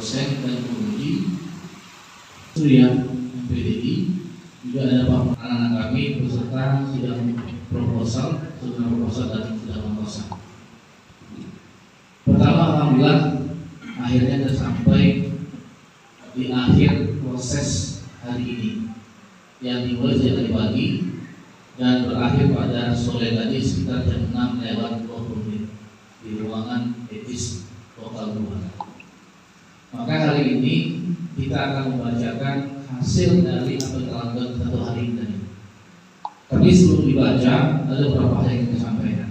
dosen dan penguji Surya PDI, juga ada anak-anak kami beserta sidang proposal dan sidang proposal. Pertama, alhamdulillah akhirnya kita sampai di akhir proses hari ini yang dimulai sejak tadi pagi dan berakhir pada sore tadi sekitar jam 6:20 di ruangan etis lokal 2. Maka hari ini kita akan membacakan hasil dari apa yang telah dilakukan satu hari ini tadi. Tapi sebelum dibaca ada beberapa hal yang kita sampaikan.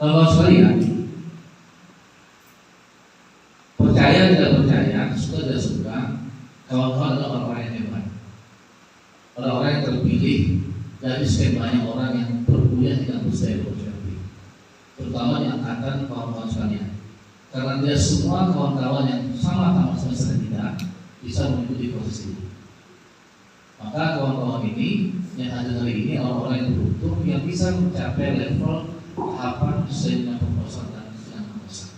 Kalau sekalian, percaya tidak percaya, suka tidak suka, kawan-kawan adalah orang-orang yang hebat, orang-orang yang terpilih dari sekian banyak orang yang berkuliah di kampus saya, terutama di angkatan kawan-kawan sekalian. Karena dia semua kawan-kawan yang sama tamat semester kita bisa mengikuti proses ini. Maka kawan-kawan ini yang ada hari ini orang-orang yang beruntung yang bisa mencapai level tahapan sesuai dengan proposal dan sidang proposal.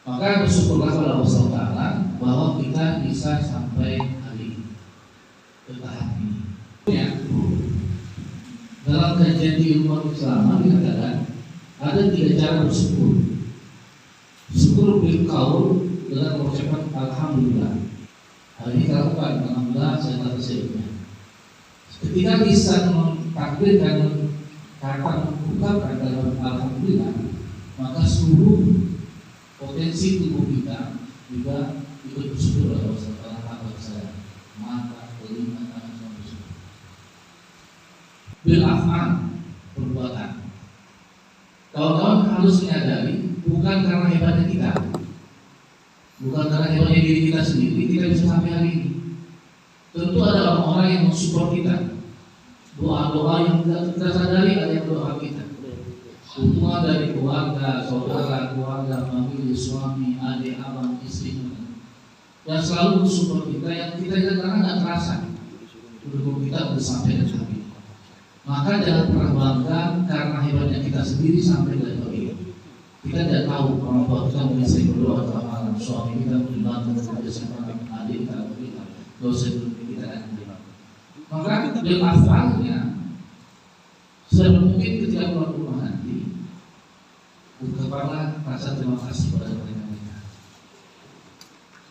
Maka bersyukurlah kepada Allah Taala bahwa kita bisa sampai hari ini ke tahap ini. Dalam kajian di ilmu Islam dikatakan ada 3 cara bersyukur. Syukur bil qaul dengan mengucapkan alhamdulillah. Hal ini lakukan alhamdulillah saya atas hasilnya. Ketika bisa mentakbirkan kata mengucapkan dalam alhamdulillah, maka seluruh potensi tubuh kita juga ikut bersyukur oleh Allah Taala. Saya mata, telinga, tangan semua bersyukur. Bil af'al perbuatan. Kawan-kawan harus menyadari bukan karena hebatnya kita, bukan karena hebatnya diri kita sendiri kita bisa sampai hari ini. Tentu ada orang-orang yang mensupport kita. Doa-doa yang kita sadari ada yang doa kita. Dukungan dari keluarga, saudara, keluarga, famili, suami, adik, abang, istri, yang selalu mensupport kita yang kita kadang-kadang nggak terasa. Mendukung kita untuk sampai ke tahap ini. Maka jangan pernah bangga karena hebatnya kita sendiri sampai ke level ini. Kita tidak tahu orang tua kita mungkin sering berdoa atau malam, suami kita mungkin bantu kerja sama adik kita, dosen kita akan berdoa. Maka bil afalnya mungkin ketika keluar rumah nanti ungkapkanlah rasa terima kasih kepada mereka.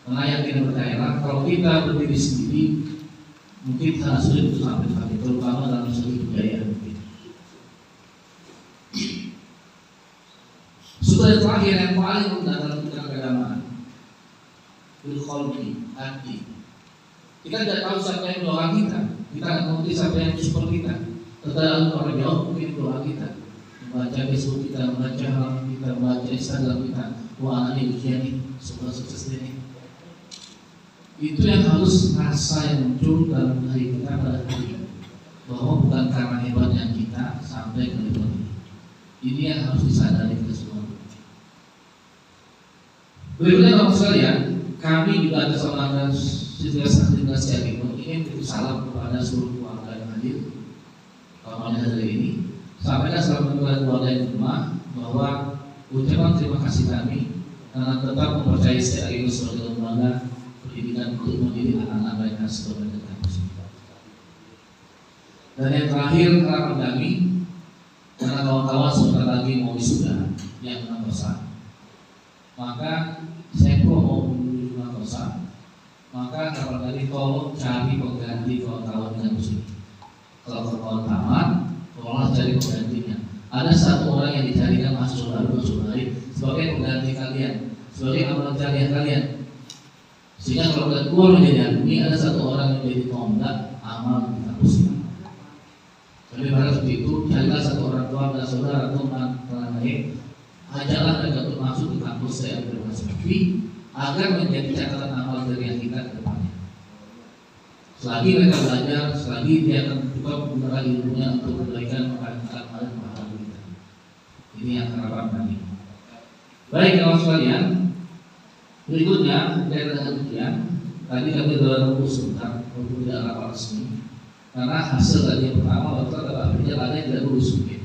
Karena yakin percayalah kalau kita berdiri sendiri mungkin sangat sulit untuk sampai tahap itu, terutama dalam segi budaya. Sudah terakhir yang paling rendah dalam keagamaan, bil qalbi, hati. Kita tidak tahu siapa yang doa kita tidak mengerti siapa yang support kita. Tetapi orang jauh mungkin doa kita, membaca Facebook kita, membaca halaman kita, membaca Instagram kita, wah ini ujian nih, sukses ini. Itu yang harus rasa yang muncul dalam diri kita pada hari ini, bahwa bukan karena hebatnya kita sampai ke level ini. Ini yang harus disadari kita semua. Berikutnya Bapak sekalian, kami juga atas nama Situasi Agimo ingin titip salam kepada seluruh keluarga yang hadir pada hari ini. Sampaikan salam kepada keluarga yang di rumah bahwa ucapan terima kasih kami karena tetap mempercayai Situasi Agimo sebagai lembaga pendidikan untuk mendidik anak-anak mereka sebagai kampus. Dan yang terakhir harapan kami karena kawan-kawan sebentar lagi mau wisuda yang 6 besar. Maka saya mau menuju kosa, maka kapan tadi tolong cari pengganti kawan-kawan dengan musik. Kalau kawan tamat, tolong cari penggantinya. Ada satu orang yang dicarikan mahasiswa baru sebagai pengganti kalian, sebagai amal jariah kalian. Sehingga kalau kalian keluar menjadi alumni, ada satu orang yang menjadi tonggak amal di kampus ini. Tapi pada seperti itu, carilah satu orang keluarga saudara atau teman lain. Ajarlah mereka untuk masuk ke kampus saya bermasuk agar menjadi catatan amal dari yang kita ke depannya. Selagi mereka belajar, selagi dia akan juga menggunakan ilmunya untuk kebaikan amal kita. Ini yang harapan kami. Baik kawan sekalian, berikutnya dari demikian tadi kami sudah menunggu sebentar untuk tidak rapat resmi karena hasil tadi yang pertama waktu ada yang tidak lulus mungkin.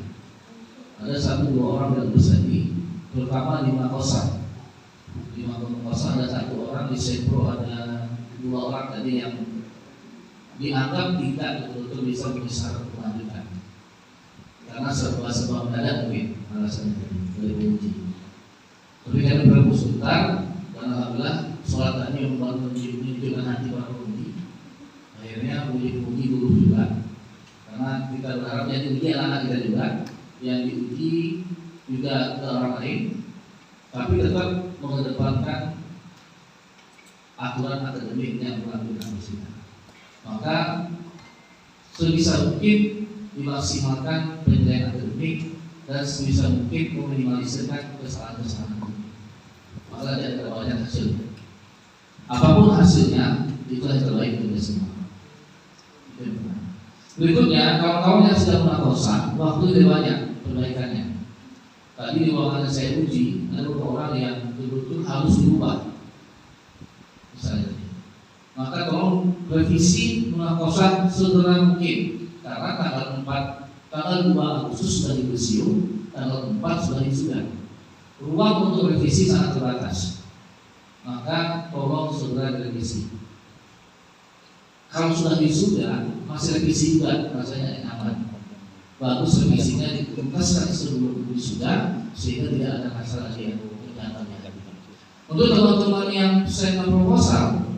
Ada 1-2 orang yang lulus tadi, terutama di Makassar. di Sempro ada 2 orang tadi yang dianggap tidak betul-betul bisa menyesal kelanjutan karena sebab mendadak mungkin alasannya dari uji. Tapi kami berlaku sebentar dan alhamdulillah sholat tadi menunjukkan hati para penguji. Akhirnya uji dulu juga karena kita berharap yang diuji anak kita juga, yang diuji juga orang lain, tapi tetap mengedepankan aturan akademik yang berlaku dalam kita. Maka sebisa mungkin dimaksimalkan penilaian akademik dan sebisa mungkin meminimalisirkan kesalahan-kesalahan. Maka tidak banyak hasil. Apapun hasilnya itu yang terbaik untuk semua. Berikutnya, kawan-kawan yang sedang melakukan waktu lebih banyak perbaikannya. Tadi di ruangan saya uji ada beberapa orang yang betul-betul harus diubah. Misalnya, maka tolong revisi melakukan segera mungkin karena tanggal 2 Agustus sudah dibersiul, tanggal 4 sudah wisuda. Ruang untuk revisi sangat terbatas. Maka tolong segera direvisi. Kalau sudah wisuda, masih revisi juga rasanya aman. Bagus revisinya dituntaskan sebelum wisuda sehingga tidak ada masalah yang kenyataannya. Untuk teman-teman yang senior proposal,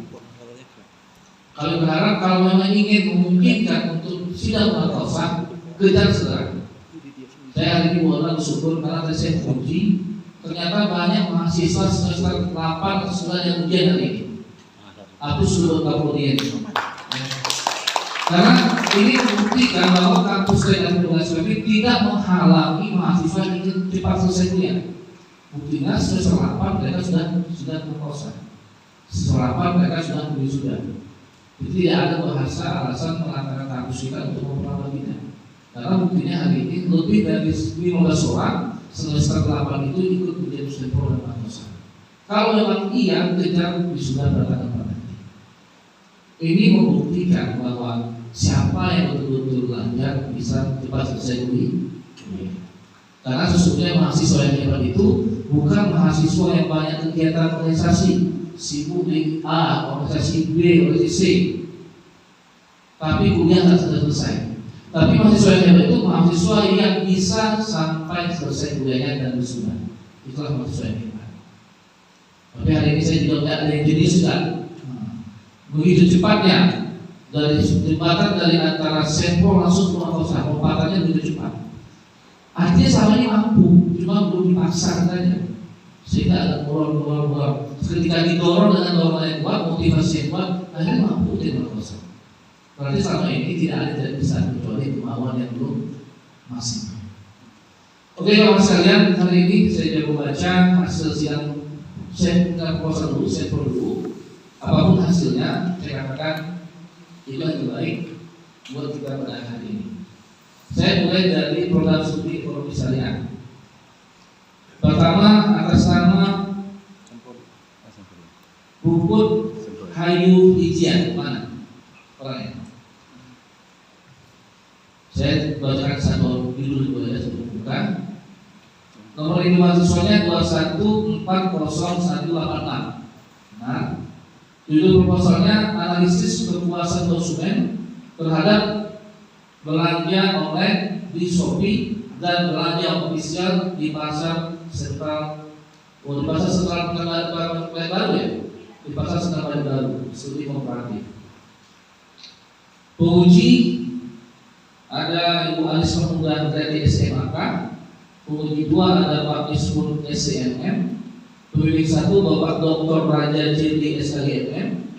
kami berharap kalau memang ingin memungkinkan untuk sidang proposal, kejar segera. Saya hari ini boleh bersyukur karena tadi saya uji, ternyata banyak mahasiswa semester 8 atau 9 yang ujian hari ini. Aku sudah tahu dia. Karena ini membuktikan bahwa kampus dan Universitas ini tidak menghalangi mahasiswa yang ingin cepat selesai kuliah. Buktinya semester 8 mereka sudah berkosa, semester 8 mereka sudah wisuda. Jadi tidak ada bahasa alasan mengatakan kampus kita untuk memperlambat kita. Karena buktinya hari ini lebih dari 15 orang semester 8 itu ikut menjadi Sempro dan Mahasiswa. Kalau memang iya, kejar wisuda bertanggal 4 nanti. Ini membuktikan bahwa siapa yang betul-betul belajar bisa cepat selesai kuliah. Karena sesungguhnya mahasiswa yang hebat itu bukan mahasiswa yang banyak kegiatan organisasi, sibuk di A, organisasi B, organisasi C, tapi kuliah tidak selesai. Tapi mahasiswa yang hebat itu mahasiswa yang bisa sampai selesai kuliahnya dan wisuda. Itulah mahasiswa yang hebat. Tapi hari ini saya juga tidak ada yang jenis juga. Begitu cepatnya dari jembatan dari antara Sempro langsung ke Makassar, lompatannya begitu cepat. Artinya sama ini mampu, cuma belum dipaksa saja. Sehingga ada dorong. Ketika didorong dengan dorongan yang kuat, motivasi yang kuat, akhirnya mampu di Makassar. Berarti selama ini tidak ada yang bisa kecuali kemauan yang belum maksimal. Oke, kawan sekalian, hari ini saya coba baca hasil sidang saya proposal dulu, saya dulu. Apapun hasilnya, saya katakan itu yang terbaik buat kita pada hari ini. Saya mulai dari program studi ekonomi syariah. Pertama, atas nama Puput Hayu Hijian, mana orangnya? Saya bacakan satu dulu ya sebelum buka. Nomor ini mahasiswanya 2140186. Nah, judul proposalnya analisis kepuasan konsumen terhadap belanja online di Shopee dan belanja ofisial di pasar sentral. Di pasar sentral baru ya, di pasar sentral baru, studi kooperatif. Penguji ada Ibu Alis Pemuda dari SMAK, penguji 2 ada Pak Ismun SCMM, pembimbing 1 Bapak Dr. Raja Jildi SKGMM,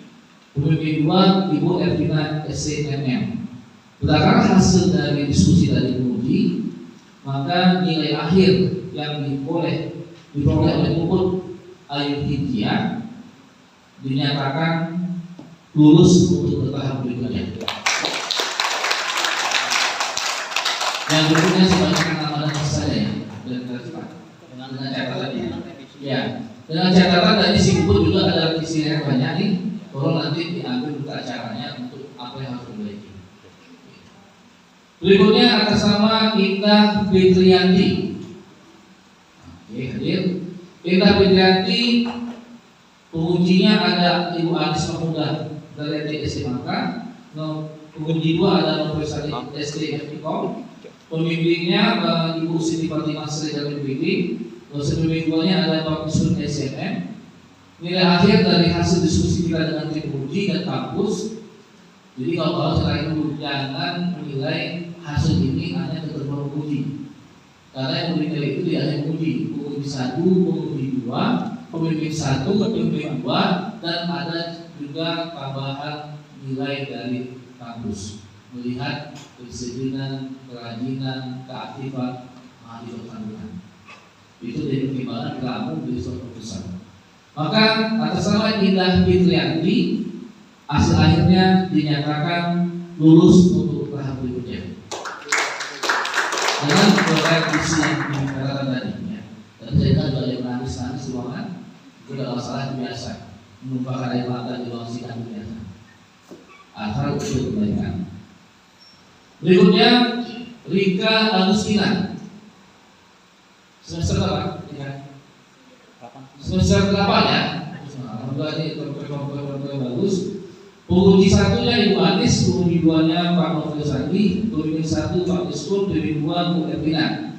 pembimbing 2 Ibu Ervina SCMM. Berdasarkan hasil dari diskusi tadi penguji, maka nilai akhir yang diperoleh oleh Puput Ayu Hijian dinyatakan lulus untuk bertahap berikutnya. Yang berikutnya sebanyak nama dan saja ya, dan cepat dengan catatan ya. Dengan catatan tadi si Puput juga ada isi yang banyak nih, tolong nanti diambil untuk acaranya untuk apa yang harus diperbaiki. Berikutnya atas nama Indah Fitriyanti. Oke, hadir. Indah Fitriyanti Pengujinya ada Ibu Anis Mahmudah dari SD Maka. Penguji 2 ada Nofri Sari SD Fikom. Pembimbingnya Ibu Siti Fatimah Sri dari pembimbing. Dosen pembimbing 2-nya ada Pak Misun SMM. Nilai akhir dari hasil diskusi kita dengan tim uji dan kampus. Jadi kalau setelah itu jangan menilai hasil ini hanya ketentuan uji. Karena yang menilai itu tidak hanya uji, penguji 1, penguji 2, pembimbing 1, pembimbing 2, dan ada juga tambahan nilai dari kampus. Melihat kedisiplinan, kerajinan, keaktifan mahasiswa kandungan. Itu dari pertimbangan kamu di suatu keputusan. Maka atas nama Indah Fitrianti, hasil akhirnya dinyatakan lulus untuk tahap berikutnya. Dengan koreksi yang dikatakan tadi, dan saya kan juga yang nangis-nangis di ruangan, itu adalah masalah biasa, menumpahkan air mata di ruang sidang biasa. Asal itu kebaikan. Berikutnya Rika Agustina. Semester berapa? Semester 8 ya. Alhamdulillah ini terperform bagus. Penguji 1-nya Ibu Anis, penguji 2-nya Pak Nofri Sandi, pembimbing 1 Pak Miskun, pembimbing 2 Bu Ervina.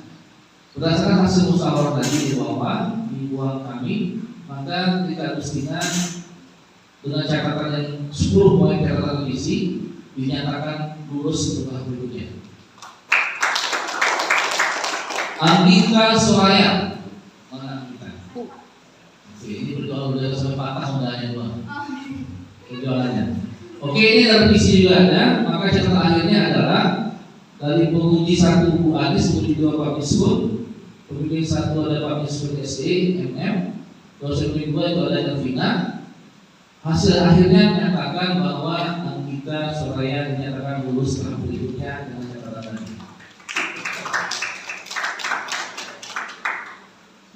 Berdasarkan hasil musyawarah tadi di bawah di ruang kami, maka Rika Agustina dengan catatan yang 10 poin catatan revisi dinyatakan lulus untuk tahap berikutnya. Andika Soraya, mana Andika? Oke, ini berdoa udah sampai patah mudahnya doang. Perjuangannya. Oke, ini ada revisi juga ada. Maka catatan akhirnya adalah dari penguji 1 Bu Anis, penguji 2 Pak Miskun, pembimbing 1 ada Pak Miskun SE, MM, dosen pembimbing 2 itu ada Ervina. Hasil akhirnya menyatakan bahwa Andika Soraya dinyatakan lulus tahap berikutnya dengan catatan tadi.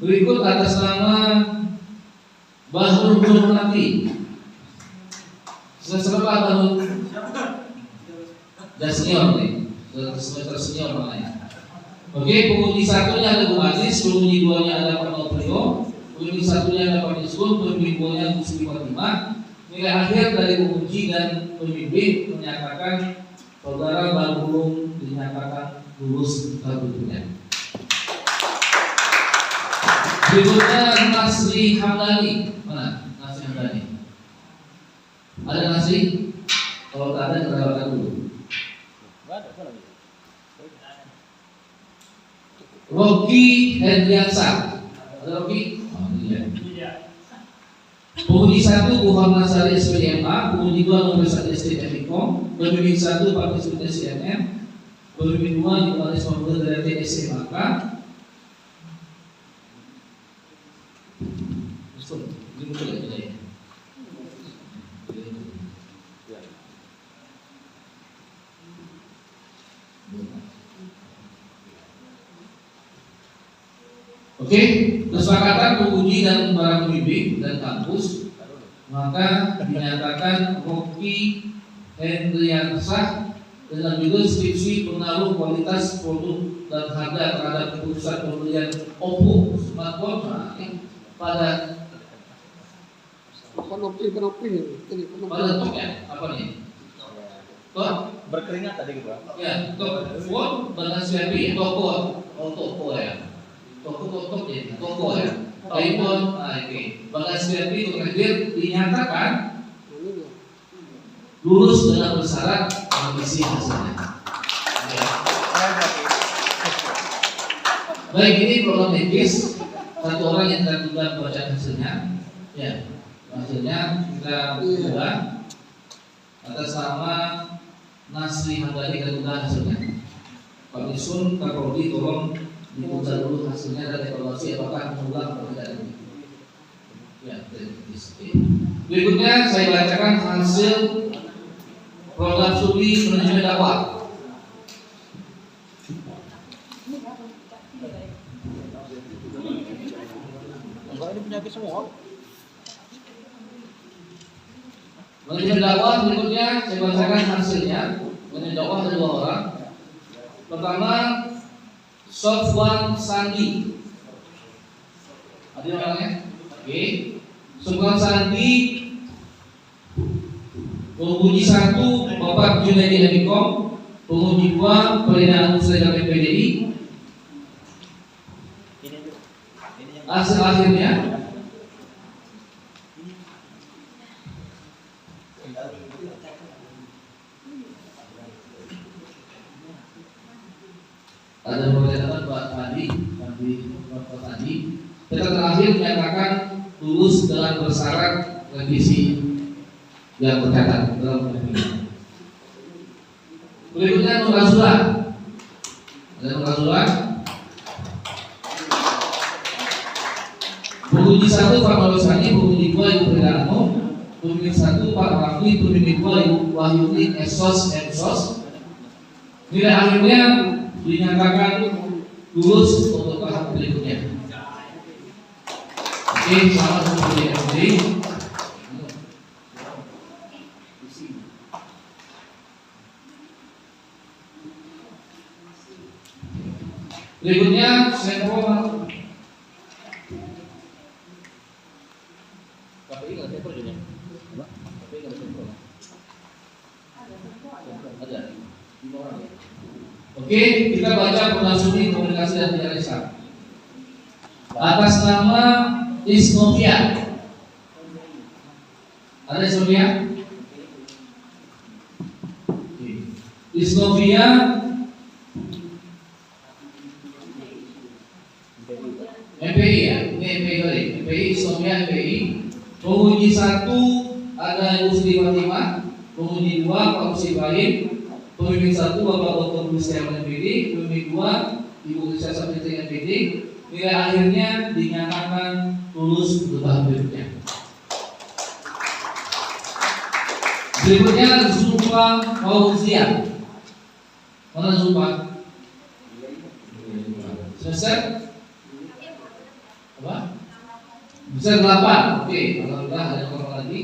Berikut atas nama Bahrul Nurmati. Semester berapa Bahrul? Sudah senior nih, semester senior makanya. Oke, penguji 1-nya ada Bu Aziz, penguji 2-nya ada Pak Noprio, pembimbing 1-nya ada Pak Miskun, pembimbing 2-nya Bu Sri Fatimah. Nilai akhir dari penguji dan pembimbing menyatakan saudara Bahrul dinyatakan lulus tahap berikutnya. Berikutnya Nasri Hamdani. Mana Nasri Hamdani? Ada Nasri? Kalau tak ada kita lewatkan dulu. Rocky Hendriansa. Ada Rocky? Oh, iya. Penguji 1 Muhammad Nasari SPDMA, penguji 2 Nofri Sari SD Fikom, pembimbing 1 Pak Miskun SCMM, pembimbing 2 Ibu Anis Mahmudah dari TSC Maka. Ini betul ya bedanya? Oke, kesepakatan penguji dan para pembimbing dan kampus, maka dinyatakan Rocky Hendriansah dengan judul skripsi pengaruh kualitas produk dan harga terhadap keputusan pembelian Oppo smartphone pada pada ya? Apa nih? Kok berkeringat tadi gitu. Ya, phone batas WP, toko ya. Toko ya, toko ya. iPhone, oke. Batas WP terakhir dinyatakan lulus dengan bersyarat mengisi hasilnya. Baik, ini program teknis. Satu orang yang terlibat baca hasilnya, ya hasilnya kita buka atas nama Nasri Hamdani dan buka hasilnya. Pak Misun, Kak Rodi, tolong dibuka dulu hasilnya dan evaluasi apakah mengulang atau tidak. Ya, berikutnya saya bacakan hasil program studi manajemen dakwah. Ini penyakit semua. Manajemen dakwah berikutnya saya bacakan hasilnya. Manajemen dakwah ada 2 orang. Pertama Sofwan Sandi. Ada orangnya? Oke. Sukron Sandi, penguji 1 Bapak Junaidi Amikom, penguji 2 Perlindungan Usaha PDI. Hasil akhirnya ada pernyataan Pak Tadi, Bapak Tadi, kita terakhir menyatakan lulus dengan bersyarat revisi yang berkaitan dalam pemilihan. Berikutnya Nurasulah. Ada Nurasulah. Penguji 1 Pak Malusani, penguji 2 Ibu Perdano, penguji 1 Pak Rafli, penguji 2 Ibu Wahyuni Esos. Nilai akhirnya dinyatakan lulus untuk tahap berikutnya. Oke, selamat menikmati. Berikutnya sampel KPI nggak sampel juga? KPI nggak sampel? Ada 5 orang ya. Oke, kita baca Penasuni Komunikasi dan Dialeksa. Atas nama Isnovia. Ada Isnovia? Isnovia MPI ya, ini MPI tadi. MPI Isnovia MPI. Penguji 1 ada Ibu Sri Fatimah, penguji 2 Pak Usi Ibrahim, pemimpin 1 Bapak Dr. Bustiawan MPD, pemimpin 2 Ibu Krisya Sapitri MPD. Nilai akhirnya dinyatakan lulus untuk tahap berikutnya. Berikutnya Zulfa Fauzia. Mana Zulfa? Semester apa? Semester 8. Oke, alhamdulillah ada orang lagi.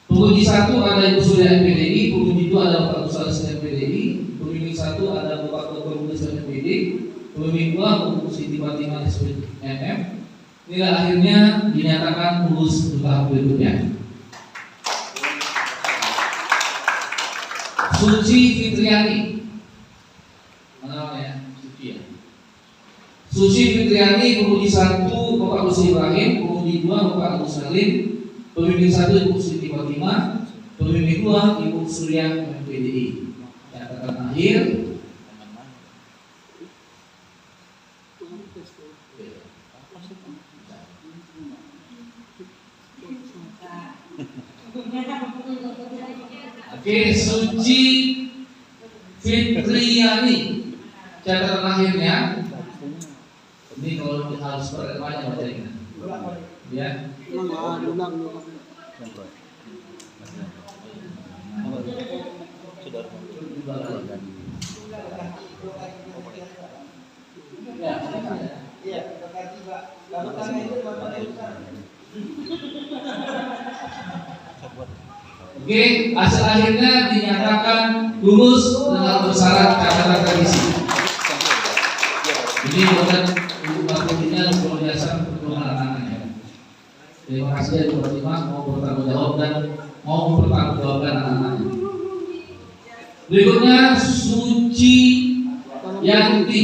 Penguji 1 ada Ibu Surya MPDI, penguji 2 ada Bapak Ustaz MPDI, pembimbing 1 ada Bapak Dr. Bustiawan MPD, pembimbing 2 Ibu Siti Fatimah MM. Nilai akhirnya dinyatakan lulus untuk tahap berikutnya. Suci Fitriani. Mana namanya? Suci ya. Suci Fitriani, penguji 1 Bapak Usi Ibrahim, penguji 2 Bapak Agus Salim, pembimbing 1 Ibu Siti Fatimah, pembimbing 2 Ibu Surya MPDI. Catatan akhir. Oke, Suci Fitriani. Catatan akhirnya. Ini kalau harus banyak bacanya. Ya. Oke, hasil akhirnya dinyatakan lulus dengan bersyarat catatan revisi. Ini bukan maksudnya luar biasa untuk anak-anaknya. Terima kasih Ibu Fatimah mau bertanggung jawab dan mau mempertanggungjawabkan anak-anaknya. Berikutnya Suci Yanti.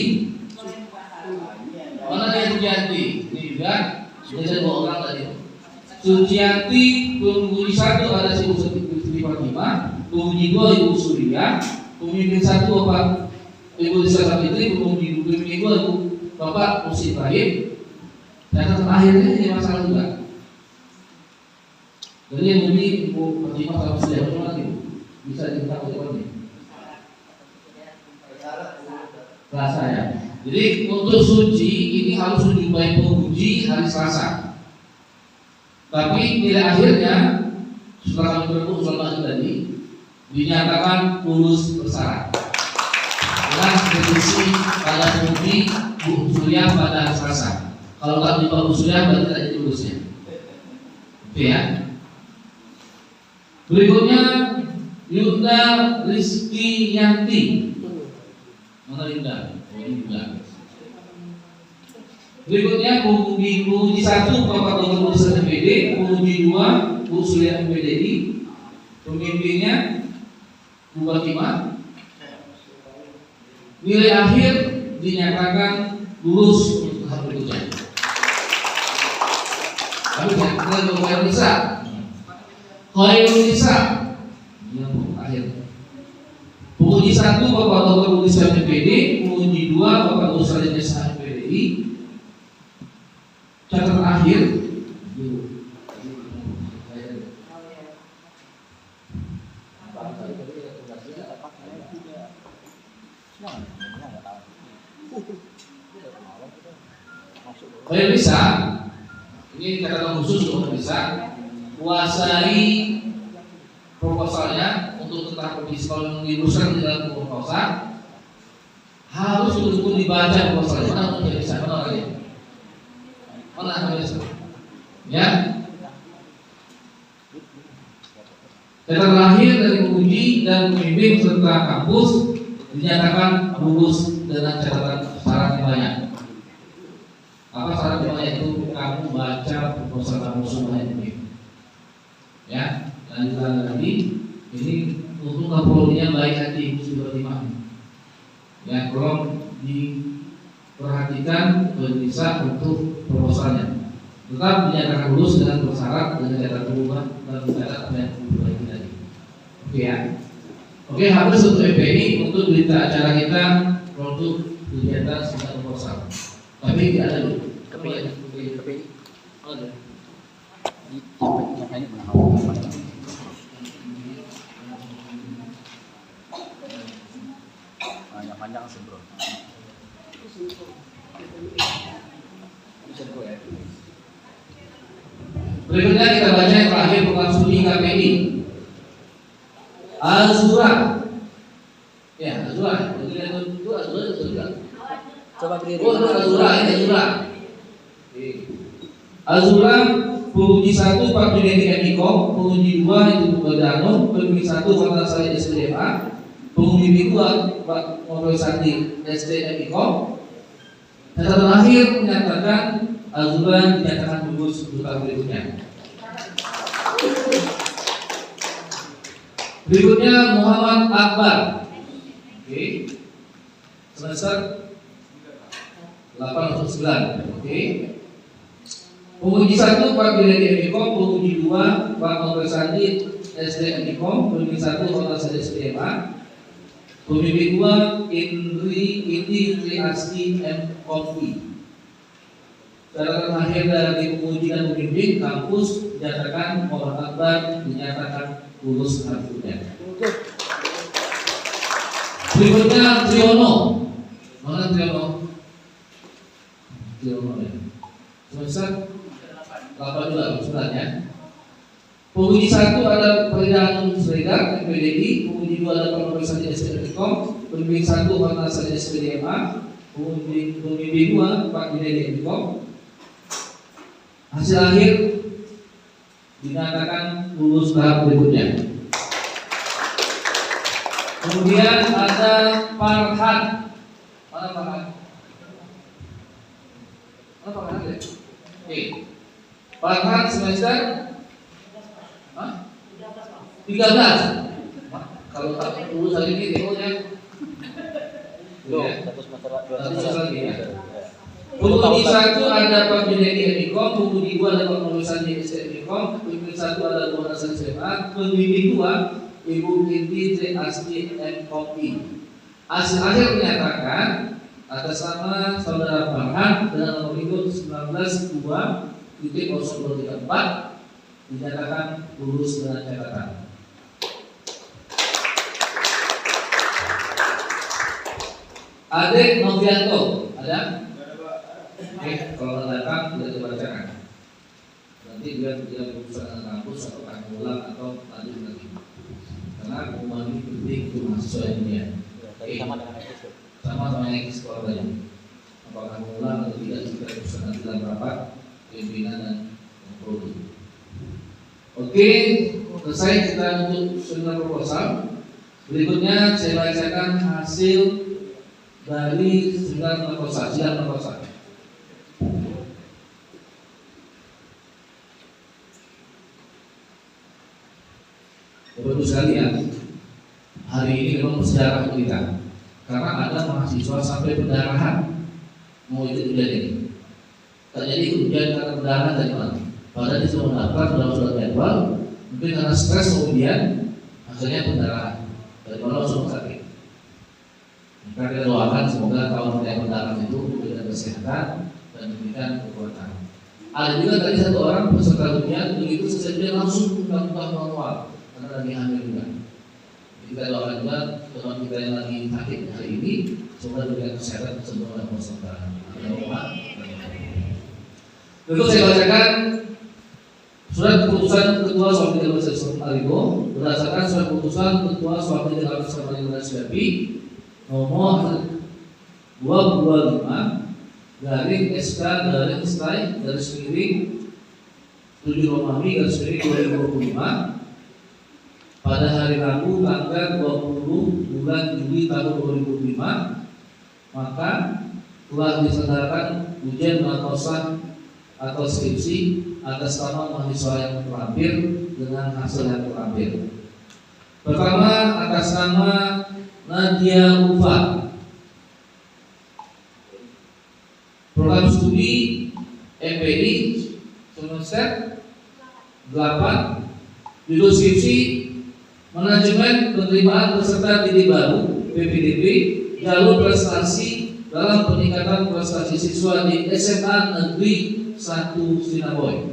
Mana dia Yanti? Ini juga sudah 2 orang tadi. Suciyanti, penguji 1 ada Ibu Siti Fatimah, penguji 2 Ibu Surya, pemimpin 1 Bapak Ibu Krisya Sapitri, penguji 2 Ibu Bapak Usi Ibrahim. Dan akhirnya ini masalah juga. Jadi yang ini Ibu Fatimah sama Surya bagaimana Ibu? Bisa diminta oleh ini? Selasa ya. Jadi untuk suci ini harus dijumpai penguji hari Selasa. Tapi nilai akhirnya setelah kami bertemu selama tadi dinyatakan lulus bersyarat dengan revisi pada penguji Bu Surya pada Selasa. Kalau tak di Bu Surya berarti tidak jadi lulusnya. Oke ya. Berikutnya Yunda Rizky Yanti. Mana Yunda? Oh Yunda. Berikutnya penguji 1 Bapak Dr. Urusan MPD, penguji 2 Bu Sulian MPDI, pemimpinnya Bu Fatimah. Nilai akhir dinyatakan lulus untuk tahap berikutnya. Tapi kita Khairul Nisa, Khairul Nisa yang akhir. Penguji 1 Bapak Dr. Urusan MPD, penguji 2 Bapak Dr. Urusan MPDI. Catatan akhir Khairul Nisa, ini catatan khusus untuk bisa kuasai proposalnya untuk tetap kalau dirumuskan di dalam proposal harus betul-betul dibaca proposalnya. Mana untuk bisa mana lagi? Mana bisa? Ya. Catatan akhir dari penguji dan pembimbing serta kampus dinyatakan lulus dengan catatan syarat yang banyak. Apa syarat yang banyak itu? Kamu baca proposal kamu semuanya ini. Ya, lanjutkan lagi. Ini untuk kapolrinya baik hati Ibu Sri Fatimah. Ya, tolong diperhatikan dan bisa untuk proposalnya. Tetap dinyatakan lulus dengan bersyarat dengan catatan perubahan dan mencatat apa yang perlu diperbaiki tadi. Oke ya. Oke, habis untuk FPI untuk berita acara kita untuk kegiatan sidang proposal. Tapi tidak ada dulu. KPI. Ada. Yang panjang sih bro. Berikutnya kita baca yang terakhir program studi KPI. Azura. Ya, Azura. Itu Azura. Coba berdiri. Oh, Azura, ini Azura. Azura penguji 1 Pak Junedi Emikom, penguji 2 itu Badano, penguji 1 Pak Nasari SDMA, penguji 2 Pak Mobil Sandi SDMIkom. Catatan akhir menyatakan Azura dinyatakan lulus untuk tahap berikutnya. Berikutnya Muhammad Akbar. Oke. Semester 8 atau 9. Oke. Penguji 1 Pak Junedi Emikom, penguji 2 Pak Mobil Sandi SDMIkom, penguji 1 Pak Nasari SDMA, pembimbing 2 Indi Triasti M.Kofi. Catatan akhir dari penguji dan pembimbing kampus dinyatakan Muhammad Akbar dinyatakan lulus berikutnya. Berikutnya Triono. Mana Triono? Triono ya. Semester 8 juga sebenarnya. Penguji 1 ada Peridangan Sregar MPDI, penguji 2 ada Pemeriksaan SDM.com, pembimbing 1 Warna Saja SPDMA, pembimbing 2 Pak Junedi.com. Hasil akhir dinyatakan lulus tahap berikutnya. Kemudian ada Farhan. Mana Farhan? Mana Farhan ya? Oke. Farhan semester 13. Kalau tak lulus hari ini demonya. Satu semester lagi ya. Penguji 1 ada Pak Junedi Emikom, penguji 2 ada Pak Mobil di SDMIkom, pembimbing 1 ada Bu Hasan SMA, pembimbing 2 Ibu Indi Triasti M.Kofi. Hasil akhir menyatakan atas nama saudara Farhan dengan nomor induk 19.2.034 dinyatakan lulus dengan catatan. Adek Novianto, ada? Oke, kalau datang tidak dibacakan. Nanti dia berusaha dengan kampus atau akan ulang atau lanjut lagi. Karena pengumuman ini penting untuk mahasiswa yang dunia. Sama yang sekolah tadi. Apakah mengulang atau tidak kita berusaha nanti dalam rapat pimpinan dan prodi. Oke, selesai kita untuk seminar proposal. Berikutnya saya bacakan hasil dari sidang proposal. Bapak Ibu sekalian, hari ini memang bersejarah kita karena ada mahasiswa sampai pendarahan mau ikut ujian ini. Terjadi ujian karena pendarahan dari mana? Padahal dia sudah mendaftar dalam surat jadwal, mungkin karena stres kemudian hasilnya pendarahan dari mana langsung sakit. Maka kita doakan semoga tahun yang pendarahan itu diberikan kesehatan dan diberikan kekuatan. Ada juga tadi satu orang peserta ujian begitu selesai ujian langsung melakukan manual karena lagi hamil juga. Kita doakan juga teman kita yang lagi sakit hari ini semoga diberikan kesehatan sebelum ada peserta. Tentu saya bacakan surat keputusan Ketua Suami Dewan Aligo berdasarkan surat keputusan Ketua Suami Dewan Aligo nomor 225 garing SK garing STAI garis miring 7 Romawi garis miring 2025 pada hari Rabu tanggal 20 bulan Juli tahun 2005, maka telah diselenggarakan ujian penatosan atau skripsi atas nama mahasiswa yang terlampir dengan hasil yang terlampir. Pertama atas nama Nadia Ufa, program studi MPI semester 8, judul skripsi Manajemen Penerimaan Peserta Didik Baru (PPDB) jalur prestasi dalam peningkatan prestasi siswa di SMA Negeri 1 Sinaboy.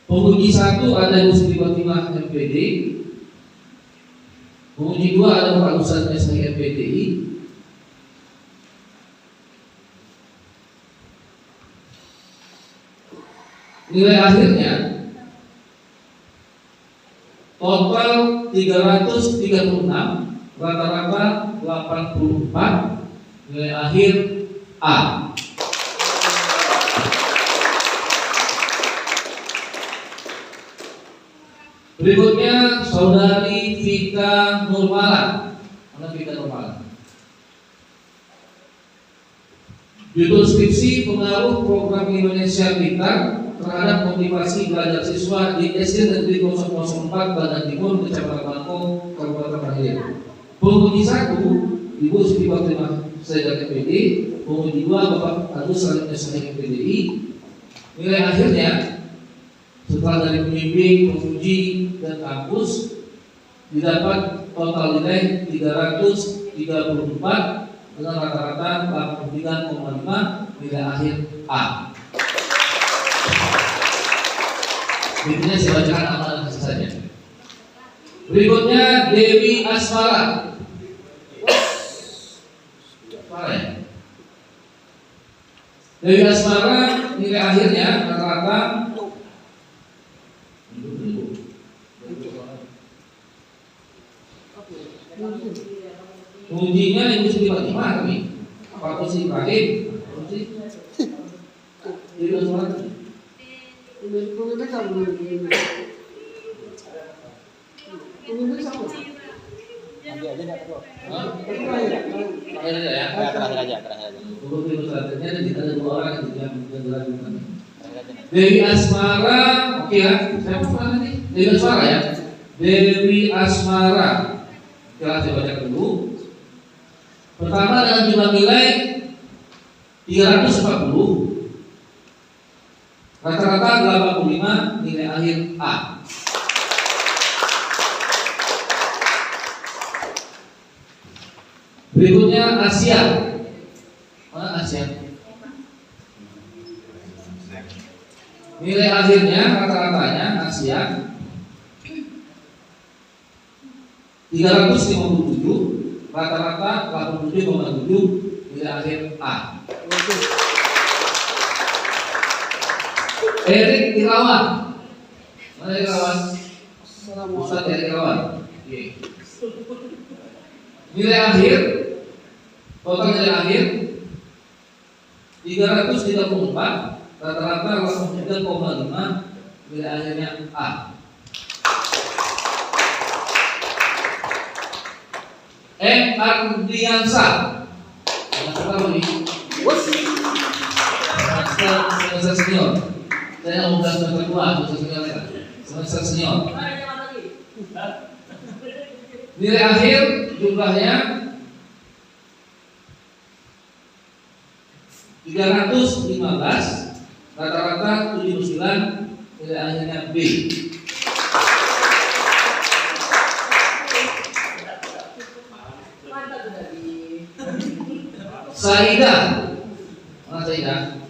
Penguji 1 ada Ibu Siti Fatimah MPD, penguji 2 ada Pak Ustaz SI MPDI, nilai akhirnya total 336, rata-rata 84, nilai akhir A. Berikutnya Saudari Vika Nurmala. Mana Vika Nurmala? Judul skripsi pengaruh program Indonesia Pintar terhadap motivasi belajar siswa di SD Negeri 004 Badan Timur, Kecamatan Bangkong, Kabupaten Mahir. Penguji 1 Ibu Siti Fatimah Sayyidah MPD, penguji 2 Bapak Agus Salim SI MPDI. Nilai akhirnya setelah dari pembimbing, penguji dan kampus didapat total nilai 334 dengan rata-rata 83,5, nilai akhir A. Berikutnya saya bacakan nama dan hasil saja. Berikutnya Dewi Asmara. Dewi Asmara nilai akhirnya rata-rata ujinya Ibu Siti Fatimah kami. Pak Kursi Ibrahim, Dewi Asmara. Dewi Asmara, oke ya. Siapa mana nih? Dewi Asmara ya. Dewi Asmara. Kita baca dulu. Pertama dengan jumlah nilai 340, rata-rata 85, nilai akhir A. Berikutnya Asia. Mana Asia? Nilai akhirnya rata-ratanya Asia 357, rata-rata 87,7, nilai akhir A. Erik Irawan. Mana Irawan? Ustaz Erik Irawan. Nilai akhir, total nilai akhir 334, rata-rata 83,5, nilai akhirnya A. Ardiansa. Master senior. Saya mau bilang semester 2, semester senior. Nilai akhir jumlahnya 315, rata-rata 79, nilai akhirnya B. Saidah, mana Saidah?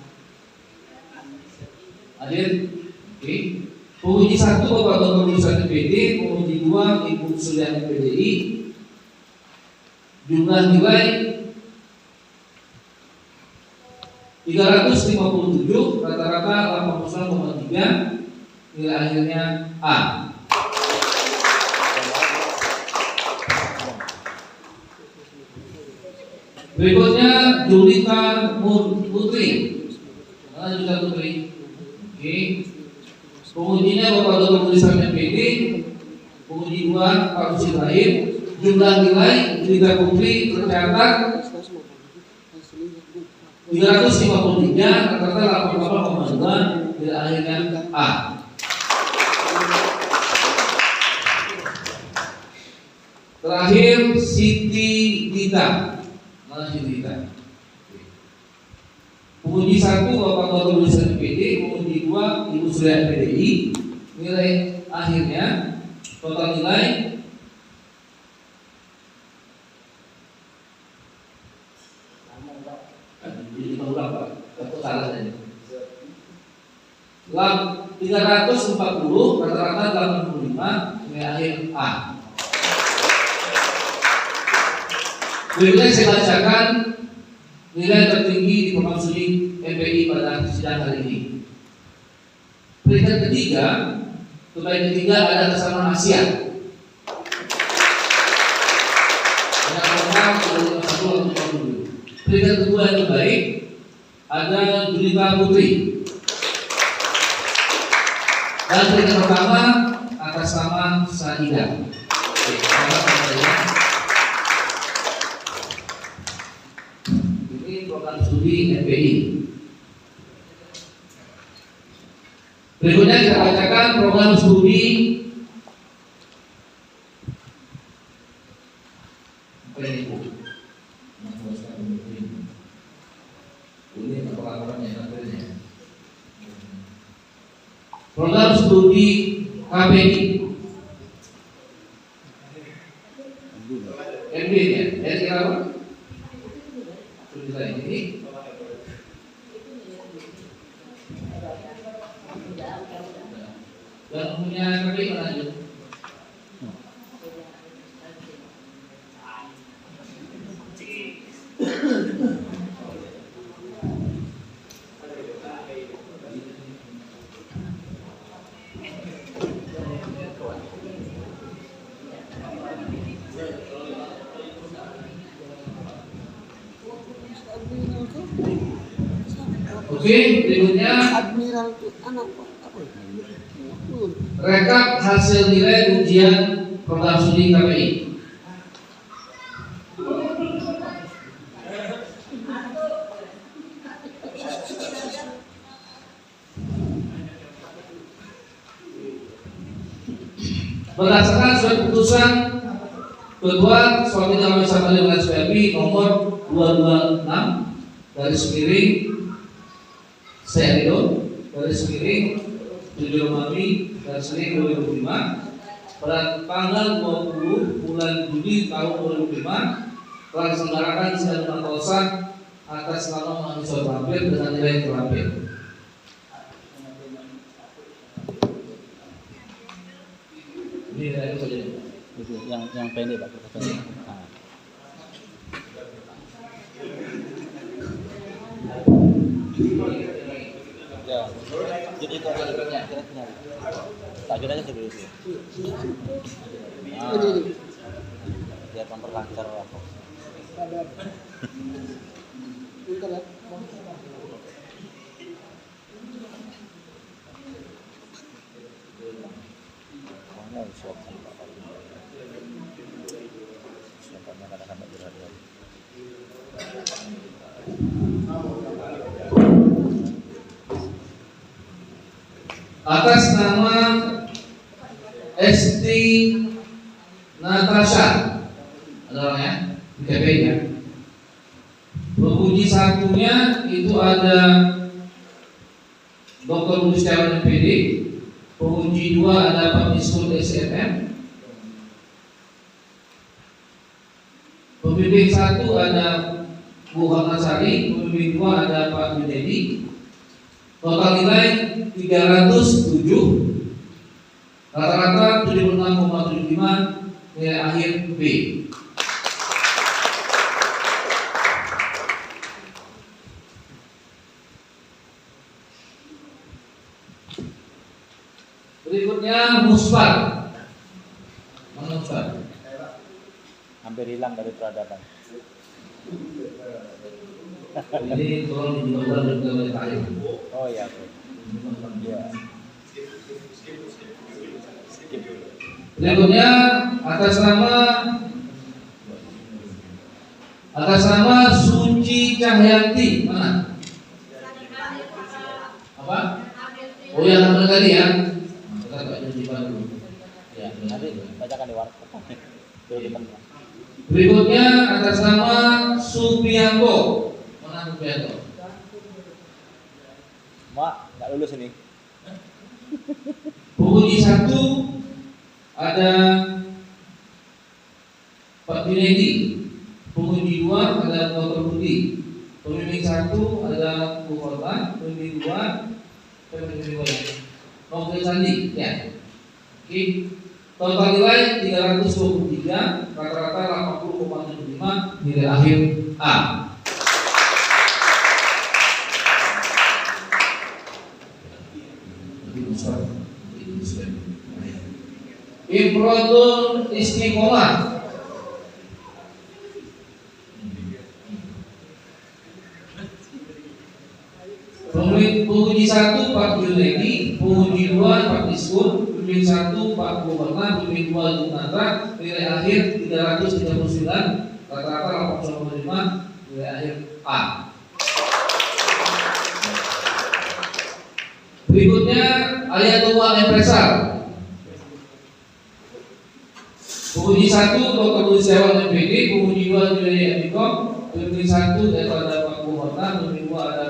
Hadir? Oke. Penguji 1 Bapak Dr. Lulusan PD, penguji 2 Ibu Suliani PDI. Jumlah nilai 357, rata-rata 89,3, nilai akhirnya A. Berikutnya Julita Putri. Mana Julita Putri? Oke. Pengujinya Bapak Dr. Tulisan MPD. Penguji 2 Pak Rusi Rahim. Jumlah nilai Julita Putri tercatat 353, rata-rata 88,2, nilai akhirnya A. Terakhir Siti Dita. Mana Siti Dita? Penguji 1 Bapak Dr. Tulisan PD, penguji 2 Ibu Suliani PDI. Nilai akhirnya total nilai 340, rata-rata 85, nilai akhir A. Berikutnya saya bacakan nilai tertinggi di program studi MPI pada sidang hari ini. Peringkat ketiga, terbaik ketiga ada kesamaan Asia. Ada orang dari 51 atau 50. Peringkat kedua yang terbaik ada Julita Putri. Dan peringkat pertama atas nama Saidah. Oke, selamat saya. Ini program studi MPI. Berikutnya kita bacakan program studi apa ini Bu? Ini laporannya nantinya. Program studi KPI. MB ya, dari apa? Tulisan ini. Dan punya KPI mana aja? Oke, berikutnya Admiral itu anak apa? rekap hasil nilai ujian program studi KPI. Berdasarkan surat keputusan Ketua Suatu Kami Sampai dengan SPMI nomor 226 garis miring Serido garis miring 7 Romawi garis miring 2005 pada tanggal 20 bulan Juli tahun 2005 telah diselenggarakan sidang pengawasan atas nama mahasiswa terampil dengan nilai terampil. Ini nilai saja. Itu yang pendek Pak. Pendek. Nah. Ya, jadi itu aja dulu. Tak kira aja dulu sih. Biar memperlancar apa. Bentar ya. Mana suap Pak. Siapanya kadang-kadang berhati-hati. atas nama Esti Natasha, ada orangnya di KPI-nya. Pemuji satunya itu ada Dr. Budi Setiawan MPD. Pemuji 2 ada Pak Diskul SMM. Pembimbing 1 ada Bu Hatmasari. Pembimbing 2 ada Pak Yudedi. Total nilai 307. Rata-rata 76,75, nilai akhir B. Berikutnya Musbar. Mana Musbar? Hampir hilang dari peradaban. Ini tolong dijelaskan juga oleh Pak Alim. Oh iya, oke. Ya. Skip. Berikutnya atas nama Suci Cahyanti. Mana? Apa? Oh ya, nama tadi ya. Kita baca di dulu. Ya, Nanti bacakan di warung. Dulu di tempat. berikutnya atas nama Subianto. Mana Subianto? Mak, nggak lulus ini. Pemuji 1 ada Pak Junedi. Pemuji 2 ada Dr. Budi. Pembimbing 1 ada Bu Korban. Pembimbing 2 Novel Sandi. Ya. Oke. Total nilai 323, rata-rata 80,75, nilai akhir A. Imrodul Istiqomah. Pemuji 1 Pak Junedi, pemuji 2 Pak Diskun, pembimbing 1 Pak Gubernur, pembimbing 2 Junatra, nilai akhir 339, rata-rata 80,5, nilai akhir A. Berikutnya Ayatullah Empresar. Pemuji 1 Dr. Budi Setiawan MPD, pemuji 2 Junedi Amikom, pembimbing 1 yaitu ada Pak Gubernur, pembimbing 2 ada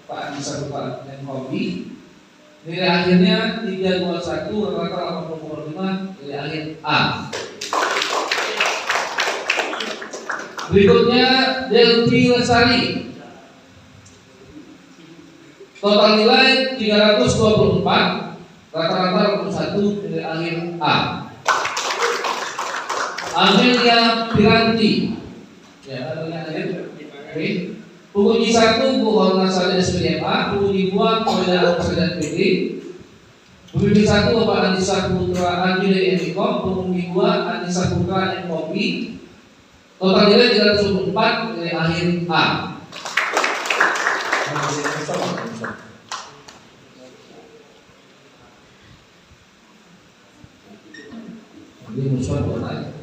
Pak Anissa Bupa dan Hobi. Nilai akhirnya 321, rata-rata 80,5, nilai akhir A. Berikutnya Delvi Lestari. Total nilai 324, rata-rata 81, nilai akhir A. Amelia Piranti. Ya, nilai akhir. Oke. Pemuji 1 Bu Hornasari SPDMA, pemuji 2 Polda Presiden PD, pembimbing 1 Bapak Anissa Putra Anjili Emikom, pemuji 2 Anissa Putra Ekopi. Total nilai 304, nilai akhir A. Ini musuh buat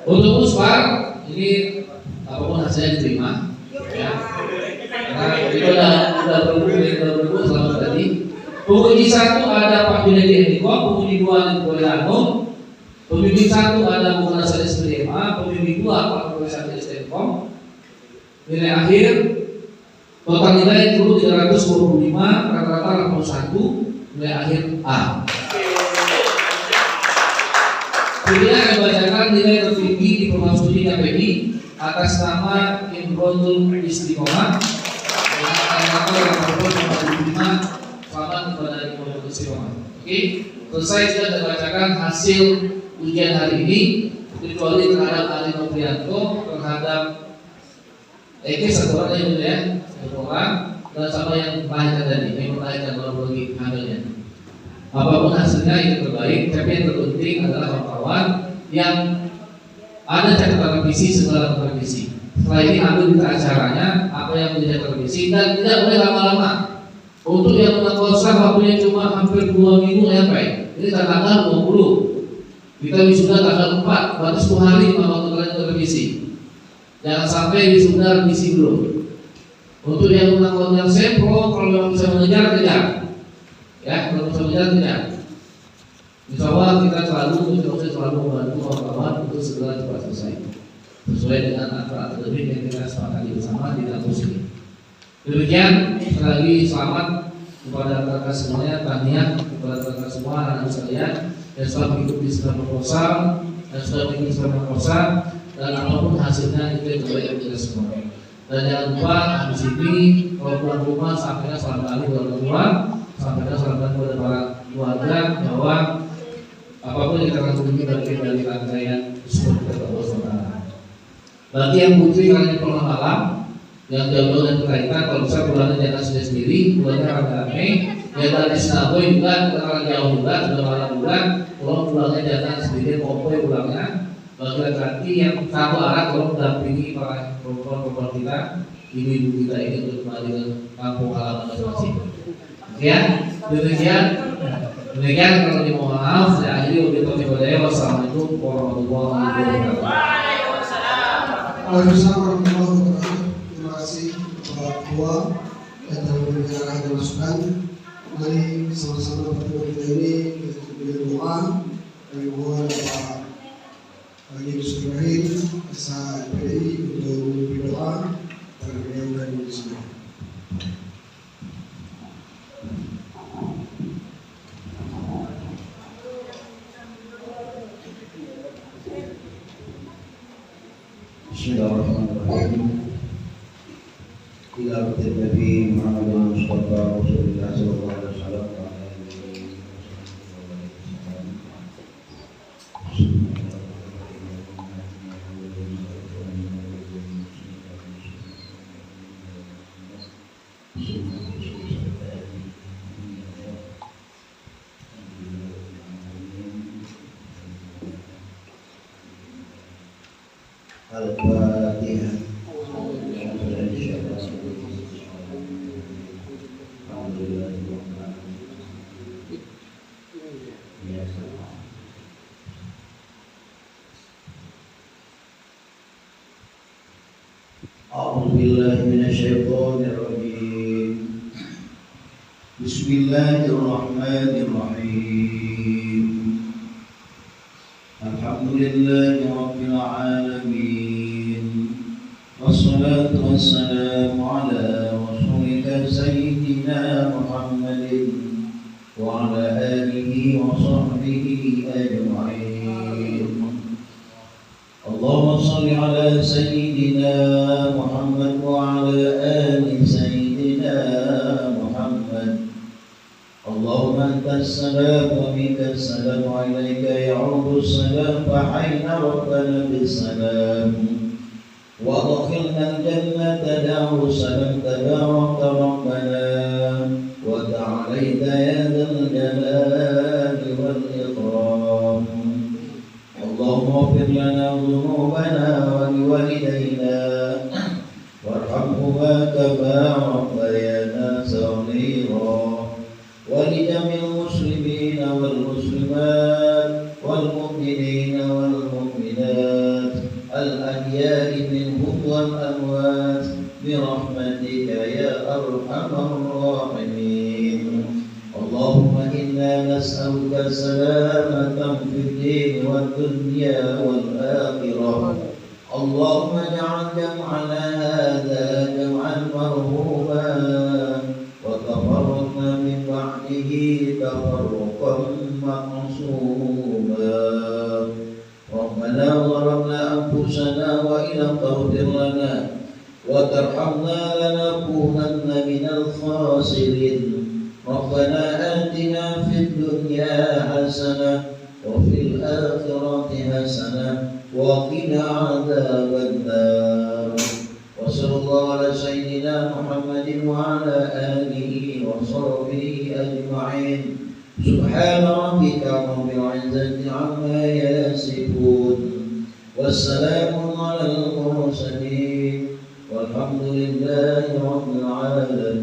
untuk Musbar ini apapun hasilnya diterima, ya. Karena kita udah berburu selama tadi. Pemuji 1 ada Pak Junedi Eniko, pemuji 2 ada Bu Lano, pembimbing 1 ada Bu Nasar SPDMA, pembimbing 2 Pak Profesor STMkom. Nilai akhir total nilai 325, rata-rata 81, nilai akhir A. Kemudian akan bacakan nilai tertinggi di program studi KPI atas nama Imrodul Istiqomah dengan rata-rata 80,75. Selamat kepada Imrodul Istiqomah. Oke, selesai sudah dibacakan hasil ujian hari ini, kecuali terhadap Ali Noprianto, terhadap Eki satu orang ya, satu orang, dan sama yang melahirkan tadi, yang melahirkan baru lagi hamilnya. Apapun hasilnya itu terbaik, tapi yang terpenting adalah kawan-kawan yang ada catatan revisi segala revisi. Setelah ini ambil kita acaranya apa yang menjadi revisi dan tidak boleh lama-lama. Untuk yang menangkosah waktunya cuma hampir 2 minggu sampai. Ini tanggal 20. Kita wisuda tanggal 4, berarti 10 hari waktu kalian revisi. Jangan sampai wisuda misi belum. Untuk yang melakukan sempro, kalau memang bisa mengejar, kejar. Ya, kalau bisa mengejar, kejar. Insya Allah kita selalu membantu kawan-kawan untuk segera cepat selesai sesuai dengan aturan akademik yang kita sepakati bersama di kampus ini. Demikian, sekali lagi selamat kepada kakak semuanya, tahniah kepada kakak semua anak sekalian yang sudah mengikuti sistem proposal dan sudah mengikuti sistem proposal dan apapun hasilnya itu yang terbaik untuk kita semua. Dan jangan lupa di sini kalau pulang rumah sampaikan salam kali kepada keluar, sampaikan salam kali kepada para keluarga bahwa apapun yang kita lakukan bagian dari rangkaian semua kita berdoa. Bagi yang putri kalian pulang malam, yang jauh dan berkaitan, kalau bisa pulangnya jangan sendiri, pulangnya rame-rame. Yang dari Sinaboy juga, kalau jauh juga, sudah malam juga, kalau pulangnya jangan sendiri, kompoi pulangnya. Bagi laki-laki yang satu arah, kalau mendampingi para perempuan kita, ibu-ibu kita ini untuk kembali ke kampung halaman masing-masing. Ya, demikian kalau mohon maaf, saya akhiri wassalamualaikum warahmatullahi wabarakatuh. Waalaikumsalam warahmatullahi wabarakatuh. Terima kasih Bapak Ketua dan memberikan arahan dan masukan. Mari sama-sama pertemuan kita ini kita berikan doa dari mohon Bapak Haji Yusuf Ibrahim Asa PDI untuk memberi doa pada beliau dan semua. Bismillahirrahmanirrahim. Ila Nabi Muhammad Mustafa Rasulullah sallallahu alaihi wasallam. Al-Fatihah. A'udzubillahi minasyaitonirrajim. Bismillahirrahmanirrahim. Alhamdulillahi rabbil alamin. Wassalatu wassalamu ala rasulika sayyidina Muhammadin wa ala alihi wa sahbihi ajma'in. Allahumma salli ala sayyidina Muhammad wa ala ali sayyidina Muhammad. Allahumma antas salam wa minkas salam wa ilayka ya'udu salam fa hayna rabbana bis salam wa adkhilna al-jannata da'u salam tabaraka rabbana wa ta'alayta ya dzal jalali wal ikram. Allahumma ighfir lana dhunubana wa liwalidayna warhamhuma kama rabbayana saghira. ولجميع المسلمين والمسلمات والمؤمنين والمؤمنات الأحياء منهم والأموات برحمتك يا أرحم الراحمين. اللهم إنا نسألك السلامة في الدين والدنيا والآخرة. اللهم اجعل جمعنا هذا جمعا مرحوما وتفرقنا من بعده تفرقا معصوما. ربنا ظلمنا أنفسنا وإن لم تغفر لنا وترحمنا لنكونن من الخاسرين. ربنا آتنا في الدنيا حسنة وفي الآخرة حسنة وقنا عذاب النار. وصلى الله على سيدنا محمد وعلى آله وصحبه أجمعين. سبحان ربك رب العزة عما يصفون والسلام على المرسلين والحمد لله رب العالمين.